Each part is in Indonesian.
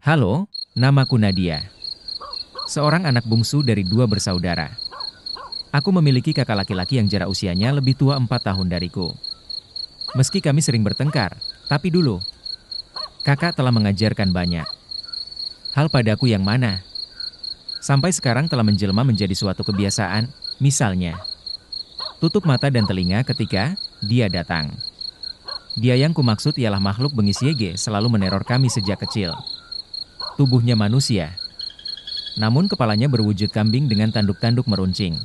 Halo, namaku Nadia. Seorang anak bungsu dari dua bersaudara. Aku memiliki kakak laki-laki yang jarak usianya lebih tua 4 tahun dariku. Meski kami sering bertengkar, tapi dulu, kakak telah mengajarkan banyak hal padaku yang mana sampai sekarang telah menjelma menjadi suatu kebiasaan, misalnya, tutup mata dan telinga ketika dia datang. Dia yang kumaksud ialah makhluk bengis Yege selalu meneror kami sejak kecil. Tubuhnya manusia, namun kepalanya berwujud kambing dengan tanduk-tanduk meruncing.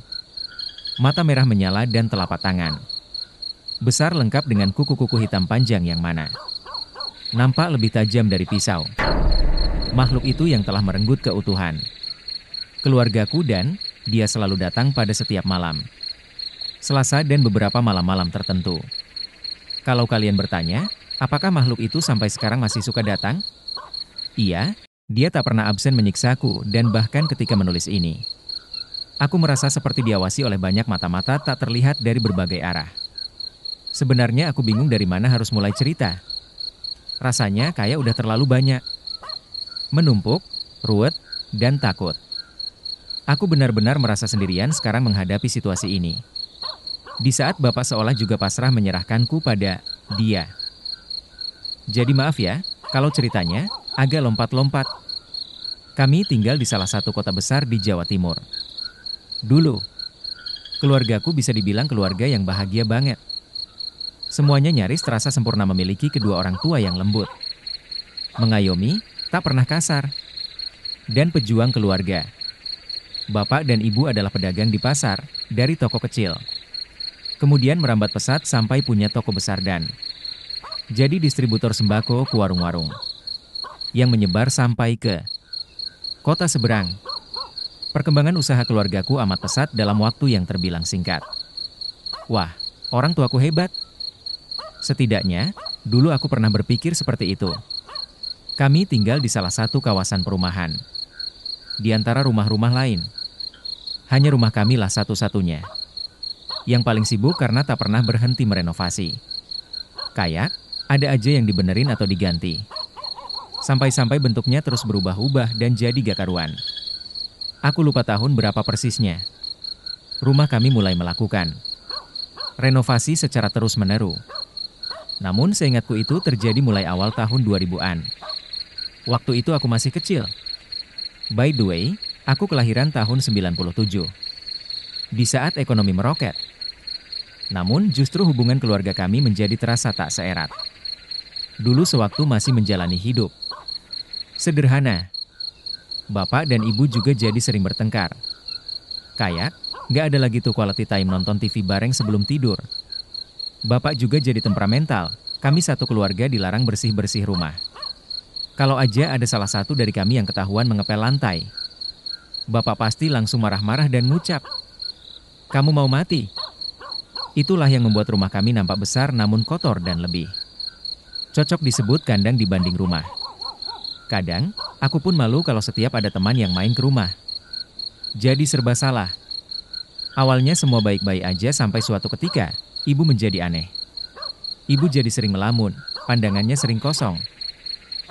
Mata merah menyala dan telapak tangan besar lengkap dengan kuku-kuku hitam panjang yang mana nampak lebih tajam dari pisau. Makhluk itu yang telah merenggut keutuhan keluargaku dan dia selalu datang pada setiap malam, Selasa dan beberapa malam-malam tertentu. Kalau kalian bertanya, apakah makhluk itu sampai sekarang masih suka datang? Iya, dia tak pernah absen menyiksaku dan bahkan ketika menulis ini, aku merasa seperti diawasi oleh banyak mata-mata tak terlihat dari berbagai arah. Sebenarnya aku bingung dari mana harus mulai cerita. Rasanya kayak udah terlalu banyak. Menumpuk, ruwet, dan takut. Aku benar-benar merasa sendirian sekarang menghadapi situasi ini. Di saat Bapak seolah juga pasrah menyerahkanku pada dia. Jadi maaf ya, kalau ceritanya agak lompat-lompat. Kami tinggal di salah satu kota besar di Jawa Timur. Dulu, keluargaku bisa dibilang keluarga yang bahagia banget. Semuanya nyaris terasa sempurna memiliki kedua orang tua yang lembut, mengayomi, tak pernah kasar, dan pejuang keluarga. Bapak dan ibu adalah pedagang di pasar, dari toko kecil. Kemudian merambat pesat sampai punya toko besar dan jadi distributor sembako ke warung-warung yang menyebar sampai ke kota seberang. Perkembangan usaha keluargaku amat pesat dalam waktu yang terbilang singkat. Wah, orang tuaku hebat. Setidaknya, dulu aku pernah berpikir seperti itu. Kami tinggal di salah satu kawasan perumahan. Di antara rumah-rumah lain, hanya rumah kamilah satu-satunya yang paling sibuk karena tak pernah berhenti merenovasi. Kayak, ada aja yang dibenerin atau diganti. Sampai-sampai bentuknya terus berubah-ubah dan jadi gak karuan. Aku lupa tahun berapa persisnya. Rumah kami mulai melakukan renovasi secara terus-menerus. Namun seingatku itu terjadi mulai awal tahun 2000-an. Waktu itu aku masih kecil. By the way, aku kelahiran tahun 97. Di saat ekonomi meroket. Namun justru hubungan keluarga kami menjadi terasa tak seerat. Dulu sewaktu masih menjalani hidup sederhana. Bapak dan ibu juga jadi sering bertengkar. Kayak, gak ada lagi tuh quality time nonton TV bareng sebelum tidur. Bapak juga jadi temperamental, kami satu keluarga dilarang bersih-bersih rumah. Kalau aja ada salah satu dari kami yang ketahuan mengepel lantai, Bapak pasti langsung marah-marah dan ngucap, "Kamu mau mati?" Itulah yang membuat rumah kami nampak besar namun kotor dan lebih cocok disebut kandang dibanding rumah. Kadang, aku pun malu kalau setiap ada teman yang main ke rumah. Jadi serba salah. Awalnya semua baik-baik aja sampai suatu ketika, ibu menjadi aneh. Ibu jadi sering melamun, pandangannya sering kosong.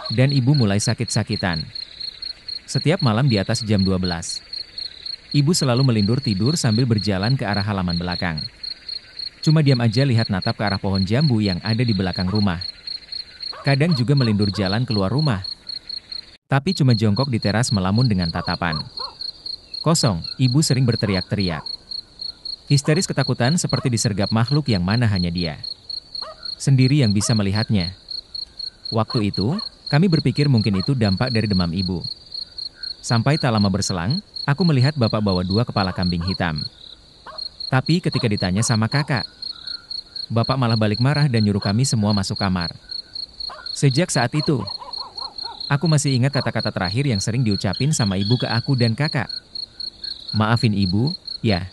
Dan ibu mulai sakit-sakitan. Setiap malam di atas jam 12. Ibu selalu melindur tidur sambil berjalan ke arah halaman belakang. Cuma diam aja lihat natap ke arah pohon jambu yang ada di belakang rumah. Kadang juga melindur jalan keluar rumah. Tapi cuma jongkok di teras melamun dengan tatapan kosong, ibu sering berteriak-teriak. Histeris ketakutan seperti disergap makhluk yang mana hanya dia sendiri yang bisa melihatnya. Waktu itu, kami berpikir mungkin itu dampak dari demam ibu. Sampai tak lama berselang, aku melihat bapak bawa 2 kepala kambing hitam. Tapi ketika ditanya sama kakak, bapak malah balik marah dan nyuruh kami semua masuk kamar. Sejak saat itu, aku masih ingat kata-kata terakhir yang sering diucapin sama ibu ke aku dan kakak. "Maafin ibu, ya.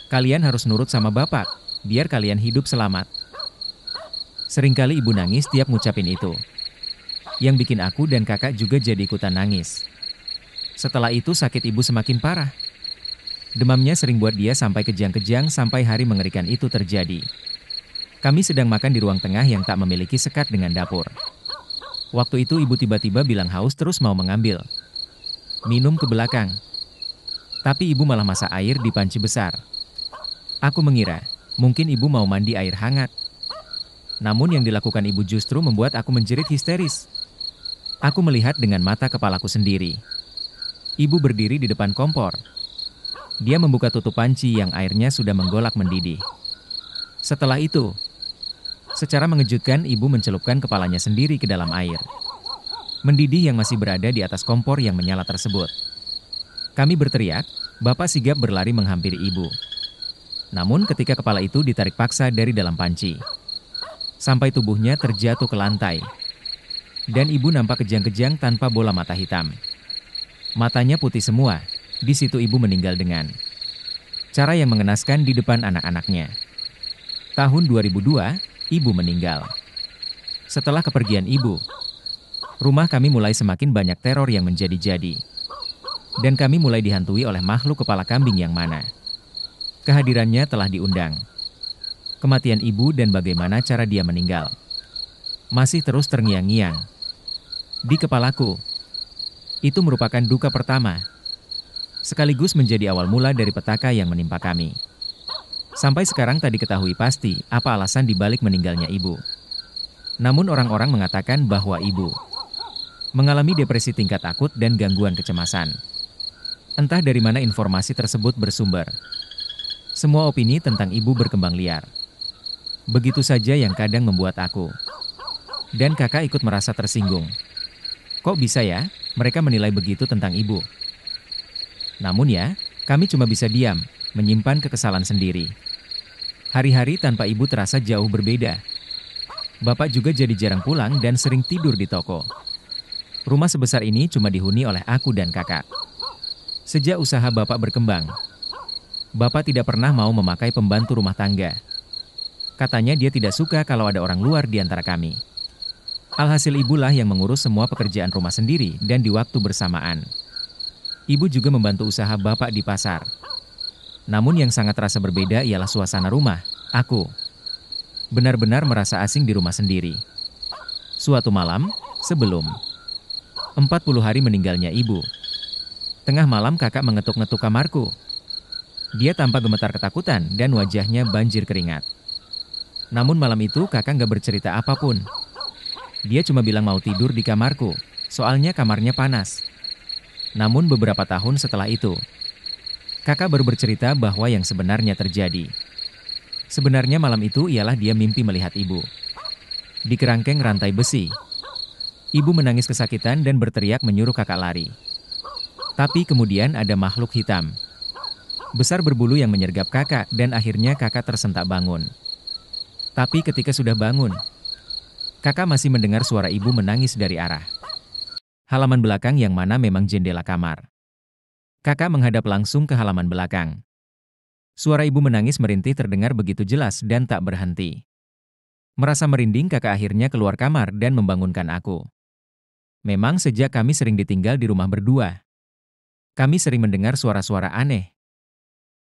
Kalian harus nurut sama bapak, biar kalian hidup selamat." Seringkali ibu nangis tiap ngucapin itu. Yang bikin aku dan kakak juga jadi ikutan nangis. Setelah itu sakit ibu semakin parah. Demamnya sering buat dia sampai kejang-kejang sampai hari mengerikan itu terjadi. Kami sedang makan di ruang tengah yang tak memiliki sekat dengan dapur. Waktu itu ibu tiba-tiba bilang haus terus mau mengambil minum ke belakang. Tapi ibu malah masak air di panci besar. Aku mengira, mungkin ibu mau mandi air hangat. Namun yang dilakukan ibu justru membuat aku menjerit histeris. Aku melihat dengan mata kepalaku sendiri. Ibu berdiri di depan kompor. Dia membuka tutup panci yang airnya sudah menggolak mendidih. Setelah itu, secara mengejutkan ibu mencelupkan kepalanya sendiri ke dalam air mendidih yang masih berada di atas kompor yang menyala tersebut. Kami berteriak, Bapak sigap berlari menghampiri ibu. Namun ketika kepala itu ditarik paksa dari dalam panci, sampai tubuhnya terjatuh ke lantai. Dan ibu nampak kejang-kejang tanpa bola mata hitam. Matanya putih semua, di situ ibu meninggal dengan cara yang mengenaskan di depan anak-anaknya. Tahun 2002, ibu meninggal. Setelah kepergian ibu, rumah kami mulai semakin banyak teror yang menjadi-jadi. Dan kami mulai dihantui oleh makhluk kepala kambing yang mana kehadirannya telah diundang. Kematian ibu dan bagaimana cara dia meninggal masih terus terngiang-ngiang di kepalaku. Itu merupakan duka pertama, sekaligus menjadi awal mula dari petaka yang menimpa kami. Sampai sekarang tak diketahui pasti apa alasan dibalik meninggalnya ibu. Namun orang-orang mengatakan bahwa ibu mengalami depresi tingkat akut dan gangguan kecemasan. Entah dari mana informasi tersebut bersumber. Semua opini tentang ibu berkembang liar. Begitu saja yang kadang membuat aku dan kakak ikut merasa tersinggung. Kok bisa ya, mereka menilai begitu tentang ibu? Namun ya, kami cuma bisa diam, menyimpan kekesalan sendiri. Hari-hari tanpa ibu terasa jauh berbeda. Bapak juga jadi jarang pulang dan sering tidur di toko. Rumah sebesar ini cuma dihuni oleh aku dan kakak. Sejak usaha Bapak berkembang, Bapak tidak pernah mau memakai pembantu rumah tangga. Katanya dia tidak suka kalau ada orang luar di antara kami. Alhasil ibulah yang mengurus semua pekerjaan rumah sendiri dan di waktu bersamaan. Ibu juga membantu usaha Bapak di pasar. Namun yang sangat terasa berbeda ialah suasana rumah. Aku benar-benar merasa asing di rumah sendiri. Suatu malam, sebelum 40 hari meninggalnya ibu, tengah malam kakak mengetuk-ngetuk kamarku. Dia tampak gemetar ketakutan dan wajahnya banjir keringat. Namun malam itu kakak nggak bercerita apapun. Dia cuma bilang mau tidur di kamarku, soalnya kamarnya panas. Namun beberapa tahun setelah itu, kakak baru bercerita bahwa yang sebenarnya terjadi. Sebenarnya malam itu ialah dia mimpi melihat ibu di kerangkeng rantai besi. Ibu menangis kesakitan dan berteriak menyuruh kakak lari. Tapi kemudian ada makhluk hitam besar berbulu yang menyergap kakak dan akhirnya kakak tersentak bangun. Tapi ketika sudah bangun, kakak masih mendengar suara ibu menangis dari arah halaman belakang yang mana memang jendela kamar. Kakak menghadap langsung ke halaman belakang. Suara ibu menangis merintih terdengar begitu jelas dan tak berhenti. Merasa merinding, kakak akhirnya keluar kamar dan membangunkan aku. Memang sejak kami sering ditinggal di rumah berdua, kami sering mendengar suara-suara aneh.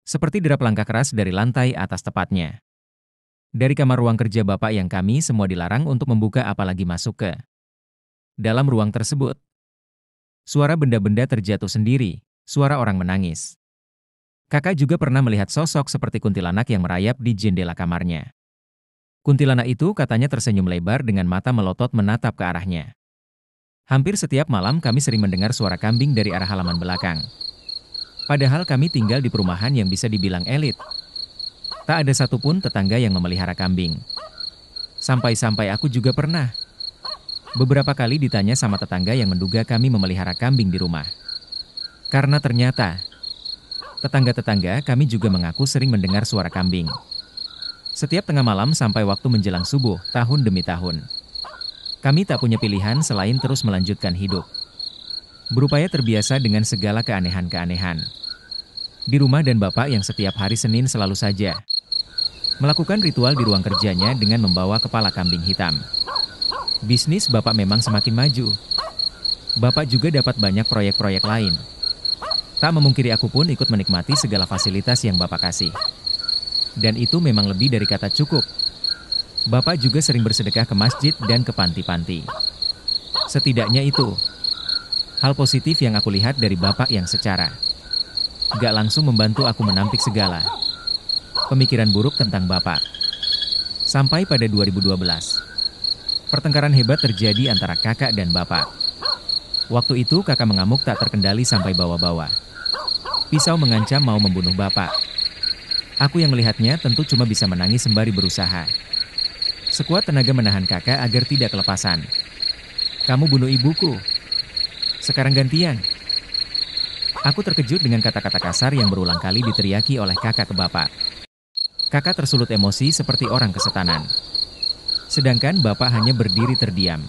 Seperti derap langkah keras dari lantai atas tepatnya. Dari kamar ruang kerja Bapak yang kami semua dilarang untuk membuka apalagi masuk ke dalam ruang tersebut. Suara benda-benda terjatuh sendiri, suara orang menangis. Kakak juga pernah melihat sosok seperti kuntilanak yang merayap di jendela kamarnya. Kuntilanak itu katanya tersenyum lebar dengan mata melotot menatap ke arahnya. Hampir setiap malam kami sering mendengar suara kambing dari arah halaman belakang. Padahal kami tinggal di perumahan yang bisa dibilang elit. Tak ada satupun tetangga yang memelihara kambing. Sampai-sampai aku juga pernah beberapa kali ditanya sama tetangga yang menduga kami memelihara kambing di rumah. Karena ternyata tetangga-tetangga kami juga mengaku sering mendengar suara kambing. Setiap tengah malam sampai waktu menjelang subuh, tahun demi tahun. Kami tak punya pilihan selain terus melanjutkan hidup. Berupaya terbiasa dengan segala keanehan-keanehan. Di rumah dan Bapak yang setiap hari Senin selalu saja melakukan ritual di ruang kerjanya dengan membawa kepala kambing hitam. Bisnis Bapak memang semakin maju. Bapak juga dapat banyak proyek-proyek lain. Tak memungkiri aku pun ikut menikmati segala fasilitas yang Bapak kasih. Dan itu memang lebih dari kata cukup. Bapak juga sering bersedekah ke masjid dan ke panti-panti. Setidaknya itu hal positif yang aku lihat dari Bapak yang secara gak langsung membantu aku menampik segala pemikiran buruk tentang Bapak. Sampai pada 2012, pertengkaran hebat terjadi antara kakak dan Bapak. Waktu itu kakak mengamuk tak terkendali sampai bawa-bawa pisau mengancam mau membunuh Bapak. Aku yang melihatnya tentu cuma bisa menangis sembari berusaha sekuat tenaga menahan kakak agar tidak kelepasan. Kamu bunuh ibuku. Sekarang gantian. Aku terkejut dengan kata-kata kasar yang berulang kali diteriaki oleh kakak ke Bapak. Kakak tersulut emosi seperti orang kesetanan. Sedangkan Bapak hanya berdiri terdiam,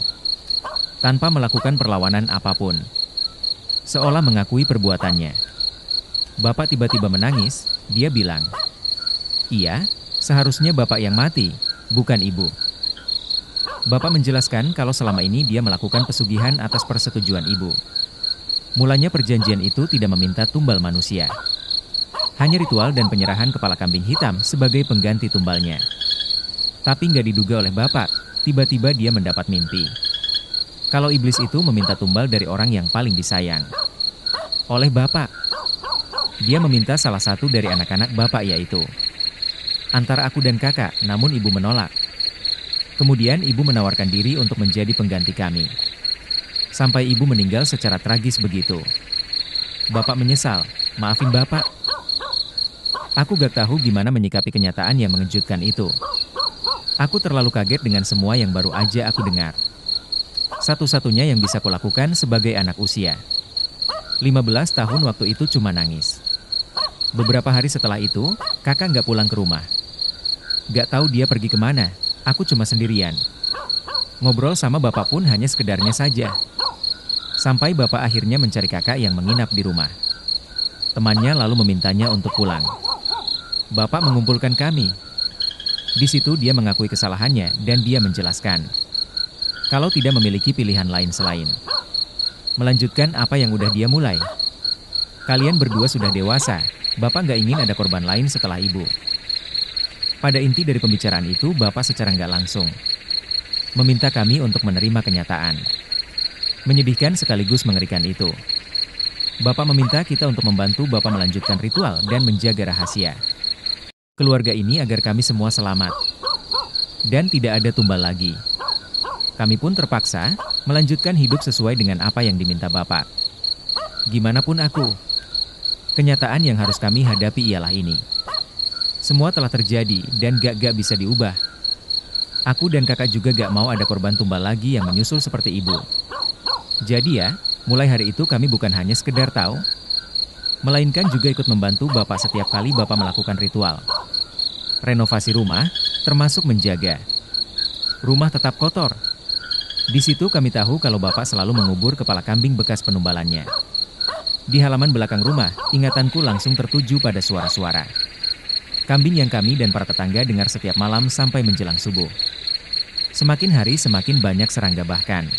tanpa melakukan perlawanan apapun. Seolah mengakui perbuatannya. Bapak tiba-tiba menangis, dia bilang, "Iya, seharusnya Bapak yang mati, bukan ibu." Bapak menjelaskan kalau selama ini dia melakukan pesugihan atas persetujuan ibu. Mulanya perjanjian itu tidak meminta tumbal manusia. Hanya ritual dan penyerahan kepala kambing hitam sebagai pengganti tumbalnya. Tapi nggak diduga oleh Bapak, tiba-tiba dia mendapat mimpi. Kalau iblis itu meminta tumbal dari orang yang paling disayang oleh Bapak. Dia meminta salah satu dari anak-anak Bapak yaitu antara aku dan kakak, namun ibu menolak. Kemudian ibu menawarkan diri untuk menjadi pengganti kami. Sampai ibu meninggal secara tragis begitu. Bapak menyesal, maafin Bapak. Aku gak tahu gimana menyikapi kenyataan yang mengejutkan itu. Aku terlalu kaget dengan semua yang baru aja aku dengar. Satu-satunya yang bisa kulakukan sebagai anak usia 15 tahun waktu itu cuma nangis. Beberapa hari setelah itu, kakak gak pulang ke rumah. Gak tahu dia pergi kemana, aku cuma sendirian. Ngobrol sama Bapak pun hanya sekedarnya saja. Sampai Bapak akhirnya mencari kakak yang menginap di rumah. Temannya lalu memintanya untuk pulang. Bapak mengumpulkan kami. Di situ dia mengakui kesalahannya dan dia menjelaskan kalau tidak memiliki pilihan lain selain melanjutkan apa yang udah dia mulai. Kalian berdua sudah dewasa, Bapak nggak ingin ada korban lain setelah ibu. Pada inti dari pembicaraan itu, Bapak secara nggak langsung meminta kami untuk menerima kenyataan. Menyedihkan sekaligus mengerikan itu. Bapak meminta kita untuk membantu Bapak melanjutkan ritual dan menjaga rahasia keluarga ini agar kami semua selamat. Dan tidak ada tumbal lagi. Kami pun terpaksa melanjutkan hidup sesuai dengan apa yang diminta Bapak. Gimanapun aku, kenyataan yang harus kami hadapi ialah ini. Semua telah terjadi dan gak bisa diubah. Aku dan kakak juga gak mau ada korban tumbal lagi yang menyusul seperti ibu. Jadi ya, mulai hari itu kami bukan hanya sekedar tahu, melainkan juga ikut membantu Bapak setiap kali Bapak melakukan ritual renovasi rumah, termasuk menjaga rumah tetap kotor. Di situ kami tahu kalau Bapak selalu mengubur kepala kambing bekas penumbalannya. Di halaman belakang rumah, ingatanku langsung tertuju pada suara-suara kambing yang kami dan para tetangga dengar setiap malam sampai menjelang subuh. Semakin hari semakin banyak serangga, bahkan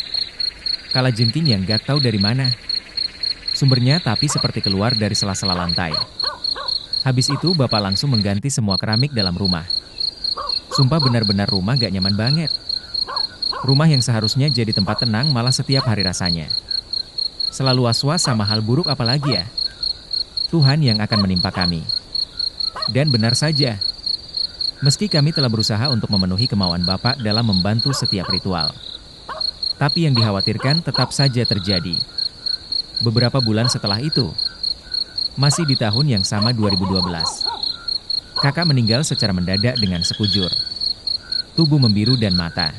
kalajengking yang gak tahu dari mana sumbernya tapi seperti keluar dari sela-sela lantai. Habis itu Bapak langsung mengganti semua keramik dalam rumah. Sumpah benar-benar rumah gak nyaman banget. Rumah yang seharusnya jadi tempat tenang malah setiap hari rasanya selalu was-was sama hal buruk, apalagi ya Tuhan yang akan menimpa kami. Dan benar saja, meski kami telah berusaha untuk memenuhi kemauan Bapak dalam membantu setiap ritual, tapi yang dikhawatirkan tetap saja terjadi. Beberapa bulan setelah itu, masih di tahun yang sama 2012, kakak meninggal secara mendadak dengan sekujur tubuh membiru dan mata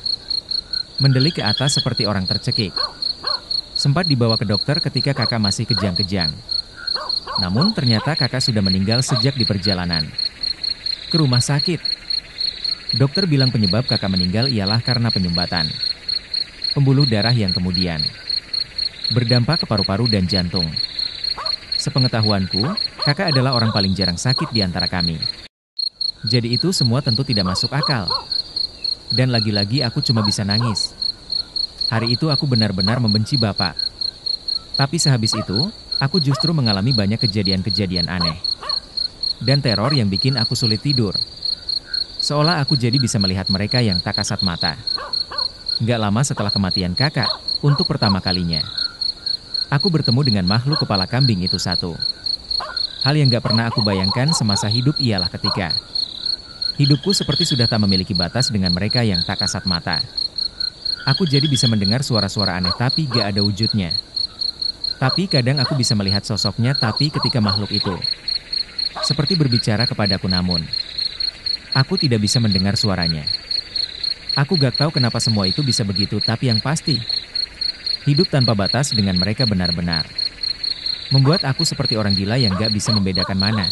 mendelik ke atas seperti orang tercekik. Sempat dibawa ke dokter ketika kakak masih kejang-kejang. Namun ternyata kakak sudah meninggal sejak di perjalanan ke rumah sakit. Dokter bilang penyebab kakak meninggal ialah karena penyumbatan pembuluh darah yang kemudian berdampak ke paru-paru dan jantung. Sepengetahuanku, kakak adalah orang paling jarang sakit di antara kami. Jadi itu semua tentu tidak masuk akal. Dan lagi-lagi aku cuma bisa nangis. Hari itu aku benar-benar membenci Bapak. Tapi sehabis itu, aku justru mengalami banyak kejadian-kejadian aneh. dan teror yang bikin aku sulit tidur. Seolah aku jadi bisa melihat mereka yang tak kasat mata. Nggak lama setelah kematian kakak, untuk pertama kalinya, aku bertemu dengan makhluk kepala kambing itu satu. Hal yang nggak pernah aku bayangkan semasa hidup ialah ketika hidupku seperti sudah tak memiliki batas dengan mereka yang tak kasat mata. Aku jadi bisa mendengar suara-suara aneh tapi gak ada wujudnya. Tapi kadang aku bisa melihat sosoknya, tapi ketika makhluk itu seperti berbicara kepadaku, namun aku tidak bisa mendengar suaranya. Aku gak tahu kenapa semua itu bisa begitu, tapi yang pasti hidup tanpa batas dengan mereka benar-benar membuat aku seperti orang gila yang gak bisa membedakan mana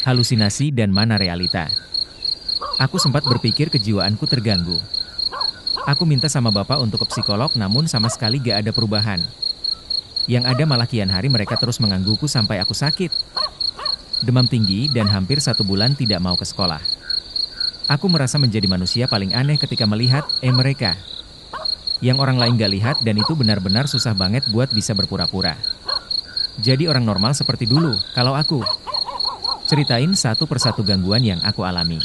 halusinasi dan mana realita. Aku sempat berpikir kejiwaanku terganggu. Aku minta sama bapak untuk ke psikolog, namun sama sekali gak ada perubahan. Yang ada malah kian hari mereka terus menggangguku sampai aku sakit, demam tinggi, dan hampir 1 bulan tidak mau ke sekolah. Aku merasa menjadi manusia paling aneh ketika melihat mereka yang orang lain gak lihat, dan itu benar-benar susah banget buat bisa berpura-pura jadi orang normal seperti dulu. Kalau aku ceritain satu persatu gangguan yang aku alami,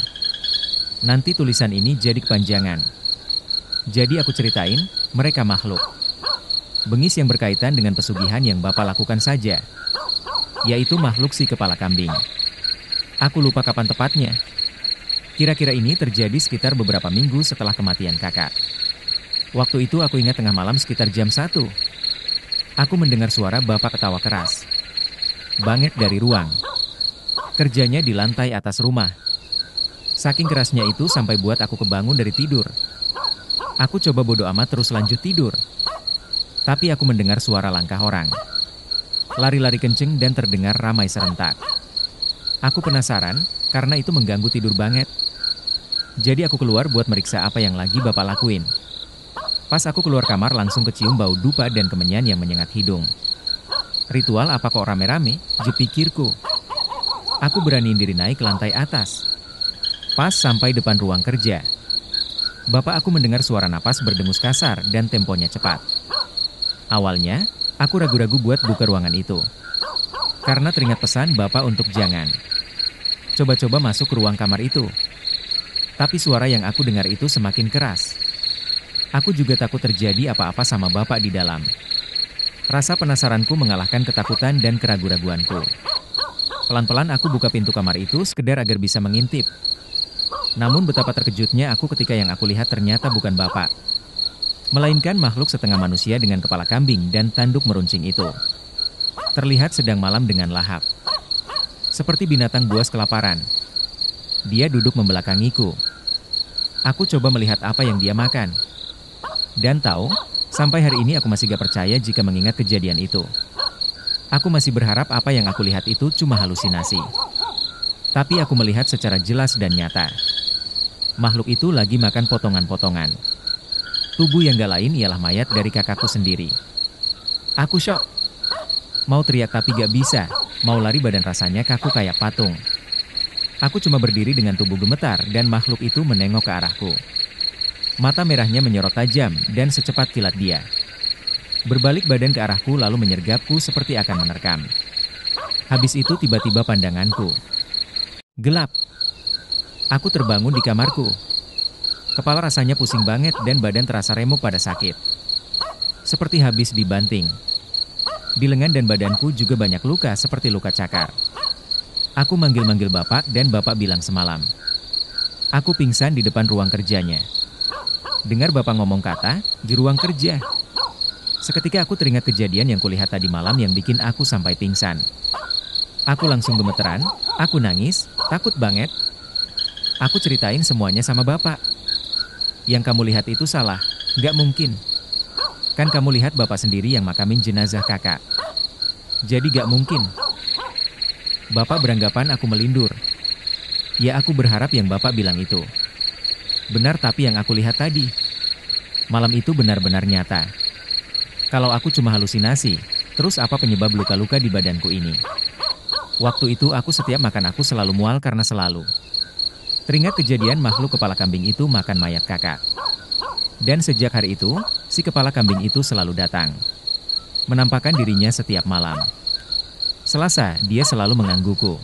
nanti tulisan ini jadi kepanjangan. Jadi aku ceritain mereka makhluk bengis yang berkaitan dengan pesugihan yang bapak lakukan saja, yaitu makhluk si kepala kambing. Aku lupa kapan tepatnya. Kira-kira ini terjadi sekitar beberapa minggu setelah kematian kakak. Waktu itu aku ingat tengah malam sekitar jam 1. Aku mendengar suara bapak ketawa keras banget dari ruang kerjanya di lantai atas rumah. Saking kerasnya itu sampai buat aku kebangun dari tidur. Aku coba bodo amat terus lanjut tidur. Tapi aku mendengar suara langkah orang lari-lari kenceng dan terdengar ramai serentak. Aku penasaran karena itu mengganggu tidur banget. Jadi aku keluar buat meriksa apa yang lagi bapak lakuin. Pas aku keluar kamar langsung kecium bau dupa dan kemenyan yang menyengat hidung. Ritual apa kok rame-rame? Pikirku. Aku beraniin diri naik ke lantai atas. Pas sampai depan ruang kerja, bapak aku mendengar suara napas berdengus kasar dan temponya cepat. Awalnya, aku ragu-ragu buat buka ruangan itu, karena teringat pesan bapak untuk jangan coba-coba masuk ke ruang kamar itu. Tapi suara yang aku dengar itu semakin keras. Aku juga takut terjadi apa-apa sama bapak di dalam. Rasa penasaranku mengalahkan ketakutan dan keraguan-raguanku. Pelan-pelan aku buka pintu kamar itu sekedar agar bisa mengintip. Namun betapa terkejutnya aku ketika yang aku lihat ternyata bukan bapak, melainkan makhluk setengah manusia dengan kepala kambing dan tanduk meruncing itu. Terlihat sedang malam dengan lahap, seperti binatang buas kelaparan. Dia duduk membelakangiku. Aku coba melihat apa yang dia makan. Dan tahu, sampai hari ini aku masih gak percaya jika mengingat kejadian itu. Aku masih berharap apa yang aku lihat itu cuma halusinasi. Tapi aku melihat secara jelas dan nyata. Makhluk itu lagi makan potongan-potongan tubuh yang gak lain ialah mayat dari kakakku sendiri. Aku syok. Mau teriak tapi gak bisa. Mau lari badan rasanya kaku kayak patung. Aku cuma berdiri dengan tubuh gemetar dan makhluk itu menengok ke arahku. Mata merahnya menyorot tajam dan secepat kilat dia berbalik badan ke arahku lalu menyergapku seperti akan menerkam. Habis itu tiba-tiba pandanganku gelap. Aku terbangun di kamarku. Kepala rasanya pusing banget dan badan terasa remuk pada sakit, seperti habis dibanting. Di lengan dan badanku juga banyak luka seperti luka cakar. Aku manggil-manggil bapak dan bapak bilang semalam aku pingsan di depan ruang kerjanya. Dengar bapak ngomong kata, di ruang kerja. Seketika aku teringat kejadian yang kulihat tadi malam yang bikin aku sampai pingsan. Aku langsung gemeteran, aku nangis, takut banget. Aku ceritain semuanya sama bapak. Yang kamu lihat itu salah, nggak mungkin. Kan kamu lihat bapak sendiri yang makamin jenazah kakak. Jadi gak mungkin. Bapak beranggapan aku melindur. Ya aku berharap yang bapak bilang itu benar, tapi yang aku lihat tadi malam itu benar-benar nyata. Kalau aku cuma halusinasi, terus apa penyebab luka-luka di badanku ini? Waktu itu aku setiap makan aku selalu mual karena selalu teringat kejadian makhluk kepala kambing itu makan mayat kakak. Dan sejak hari itu, si kepala kambing itu selalu datang, menampakkan dirinya setiap malam. Selasa, dia selalu menggangguku.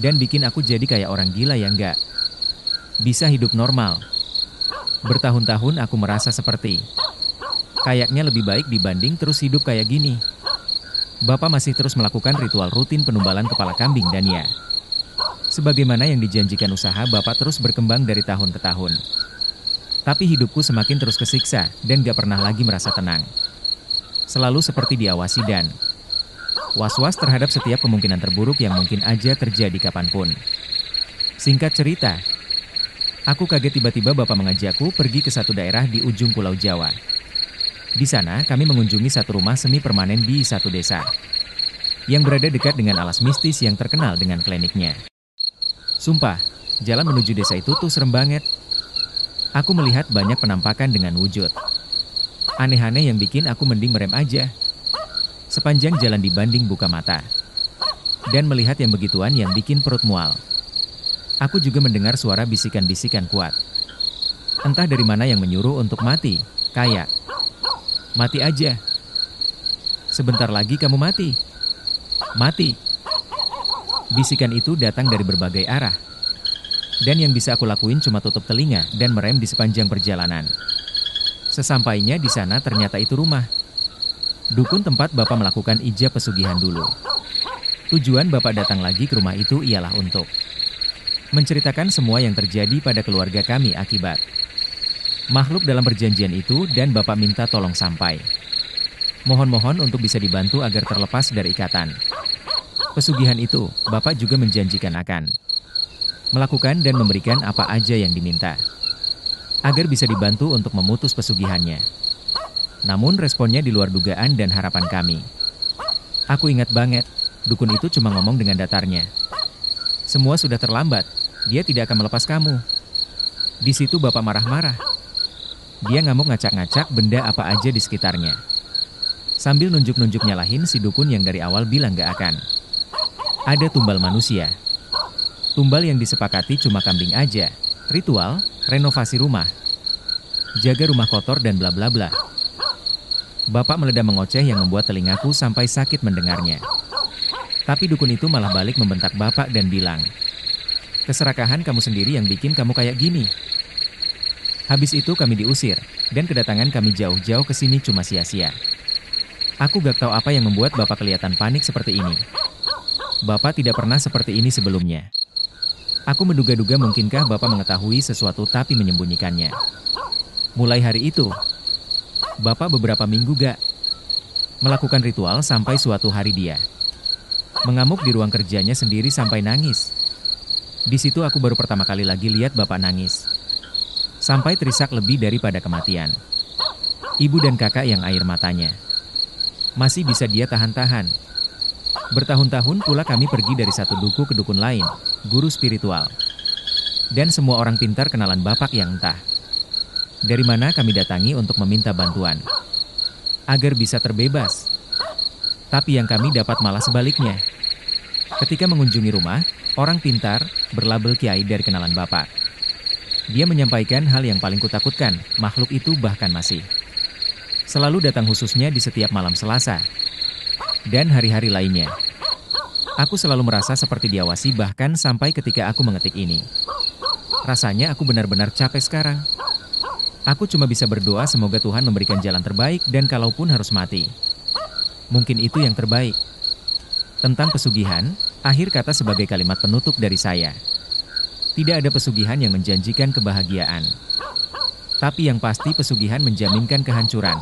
Dan bikin aku jadi kayak orang gila yang nggak bisa hidup normal. Bertahun-tahun aku merasa seperti kayaknya lebih baik dibanding terus hidup kayak gini. Bapak masih terus melakukan ritual rutin penumbalan kepala kambing dan ya, sebagaimana yang dijanjikan usaha Bapak terus berkembang dari tahun ke tahun. Tapi hidupku semakin terus kesiksa dan gak pernah lagi merasa tenang. Selalu seperti diawasi dan was-was terhadap setiap kemungkinan terburuk yang mungkin aja terjadi kapanpun. Singkat cerita, aku kaget tiba-tiba Bapak mengajakku pergi ke satu daerah di ujung Pulau Jawa. Di sana kami mengunjungi satu rumah semi permanen di satu desa yang berada dekat dengan alas mistis yang terkenal dengan kliniknya. Sumpah, jalan menuju desa itu tuh serem banget. Aku melihat banyak penampakan dengan wujud aneh-aneh yang bikin aku mending merem aja. Sepanjang jalan dibanding buka mata dan melihat yang begituan yang bikin perut mual. Aku juga mendengar suara bisikan-bisikan kuat. Entah dari mana yang menyuruh untuk mati, kayak, "Mati aja. Sebentar lagi kamu mati. Mati." Bisikan itu datang dari berbagai arah. Dan yang bisa aku lakuin cuma tutup telinga dan merem di sepanjang perjalanan. Sesampainya di sana ternyata itu rumah dukun tempat Bapak melakukan ijab pesugihan dulu. Tujuan Bapak datang lagi ke rumah itu ialah untuk menceritakan semua yang terjadi pada keluarga kami akibat makhluk dalam perjanjian itu dan Bapak minta tolong sampai. Mohon-mohon untuk bisa dibantu agar terlepas dari ikatan pesugihan itu. Bapak juga menjanjikan akan melakukan dan memberikan apa aja yang diminta agar bisa dibantu untuk memutus pesugihannya. Namun responnya di luar dugaan dan harapan kami. Aku ingat banget, dukun itu cuma ngomong dengan datarnya. "Semua sudah terlambat, dia tidak akan melepas kamu." Di situ Bapak marah-marah. Dia ngamuk ngacak-ngacak benda apa aja di sekitarnya. Sambil nunjuk-nunjuk nyalahin si dukun yang dari awal bilang gak akan ada tumbal manusia. Tumbal yang disepakati cuma kambing aja, ritual, renovasi rumah, jaga rumah kotor dan bla bla bla. Bapak meledak mengoceh yang membuat telingaku sampai sakit mendengarnya. Tapi dukun itu malah balik membentak Bapak dan bilang, "Keserakahan kamu sendiri yang bikin kamu kayak gini." Habis itu kami diusir, dan kedatangan kami jauh-jauh ke sini cuma sia-sia. Aku gak tahu apa yang membuat Bapak kelihatan panik seperti ini. Bapak tidak pernah seperti ini sebelumnya. Aku menduga-duga mungkinkah Bapak mengetahui sesuatu tapi menyembunyikannya. Mulai hari itu, Bapak beberapa minggu gak melakukan ritual sampai suatu hari dia mengamuk di ruang kerjanya sendiri sampai nangis. Di situ aku baru pertama kali lagi lihat Bapak nangis sampai terisak lebih daripada kematian. Ibu dan kakak yang air matanya masih bisa dia tahan-tahan. Bertahun-tahun pula kami pergi dari satu duku ke dukun lain, guru spiritual, dan semua orang pintar kenalan Bapak yang entah dari mana kami datangi untuk meminta bantuan agar bisa terbebas. Tapi yang kami dapat malah sebaliknya. Ketika mengunjungi rumah, orang pintar berlabel kiai dari kenalan Bapak, dia menyampaikan hal yang paling kutakutkan, makhluk itu bahkan masih selalu datang khususnya di setiap malam Selasa dan hari-hari lainnya. Aku selalu merasa seperti diawasi bahkan sampai ketika aku mengetik ini. Rasanya aku benar-benar capek sekarang. Aku cuma bisa berdoa semoga Tuhan memberikan jalan terbaik dan kalaupun harus mati, mungkin itu yang terbaik. Tentang pesugihan, akhir kata sebagai kalimat penutup dari saya. Tidak ada pesugihan yang menjanjikan kebahagiaan. Tapi yang pasti pesugihan menjaminkan kehancuran.